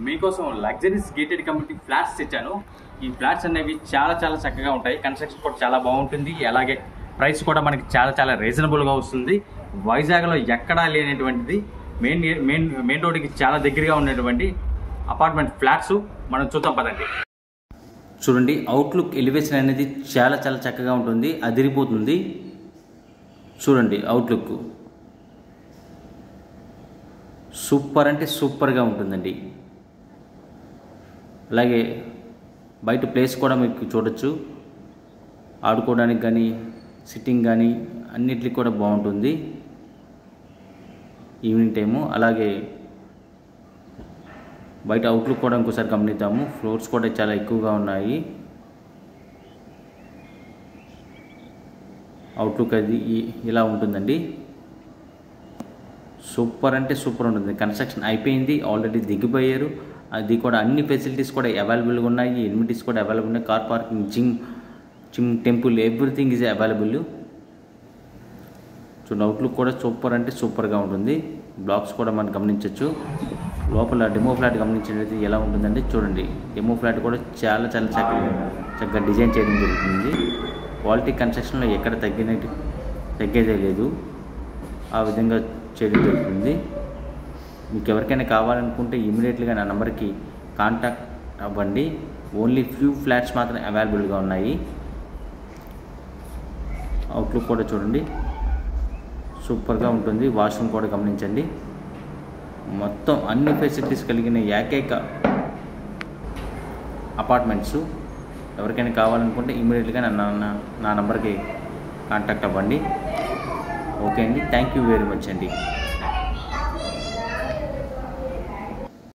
మీకోసం luxuries gated community flats తెచ్చాను. ఈ ఫ్లాట్స్ అనేవి చాలా చక్కగా ఉంటాయి. కన్స్ట్రక్షన్ కూడా చాలా బాగుంటుంది. అలాగే ప్రైస్ కూడా మనకి చాలా రీజనబుల్గా వస్తుంది. వైజాగ్లో ఎక్కడా లేనటువంటిది మెయిన్ రోడ్డుకి చాలా దగ్గరగా ఉన్నటువంటి అపార్ట్మెంట్ ఫ్లాట్స్ మనం చూద్దాం పదండి. చూడండి, అవుట్లుక్ ఎలివేషన్ అనేది చాలా చక్కగా ఉంటుంది, అదిరిపోతుంది. చూడండి, అవుట్లుక్ సూపర్ అంటే సూపర్గా ఉంటుందండి. అలాగే బయట ప్లేస్ కూడా మీకు చూడొచ్చు, ఆడుకోవడానికి కానీ సిట్టింగ్ కానీ అన్నిటికీ కూడా బాగుంటుంది ఈవినింగ్ టైము. అలాగే బయట అవుట్లుక్ కూడా ఇంకోసారి గమనిద్దాము. ఫ్లోర్స్ కూడా చాలా ఎక్కువగా ఉన్నాయి. అవుట్లుక్ అది ఇలా ఉంటుందండి. సూపర్ అంటే సూపర్ ఉంటుంది. కన్స్ట్రక్షన్ అయిపోయింది, ఆల్రెడీ దిగిపోయారు. అది కూడా అన్ని ఫెసిలిటీస్ కూడా అవైలబుల్గా ఉన్నాయి. ఎమ్యూనిటీస్ కూడా అవైలబుల్ ఉన్నాయి. Car parking, gym, temple, everything is available. చూడండి, అవుట్లుక్ కూడా సూపర్ అంటే సూపర్గా ఉంటుంది. బ్లాక్స్ కూడా మనం గమనించవచ్చు. లోపల డెమో ఫ్లాట్ గమనించినట్లయితే ఎలా ఉంటుందంటే చూడండి, డెమో ఫ్లాట్ కూడా చాలా చక్కగా డిజైన్ చేయడం జరుగుతుంది. క్వాలిటీ కన్స్ట్రక్షన్లో ఎక్కడ తగ్గేదే లేదు, ఆ విధంగా చేయడం జరుగుతుంది. మీకు ఎవరికైనా కావాలనుకుంటే ఇమీడియట్గా నా నెంబర్కి కాంటాక్ట్ అవ్వండి. ఓన్లీ ఫ్యూ ఫ్లాట్స్ మాత్రమే అవైలబుల్గా ఉన్నాయి. అవుట్లుక్ కూడా చూడండి, సూపర్గా ఉంటుంది. వాష్రూమ్ కూడా గమనించండి. మొత్తం అన్ని ఫెసిలిటీస్ కలిగిన ఏకైక అపార్ట్మెంట్స్. ఎవరికైనా కావాలనుకుంటే ఇమీడియట్గా నా నంబర్కి కాంటాక్ట్ అవ్వండి. ఓకే అండి, థ్యాంక్ యూ వెరీ మచ్ అండి.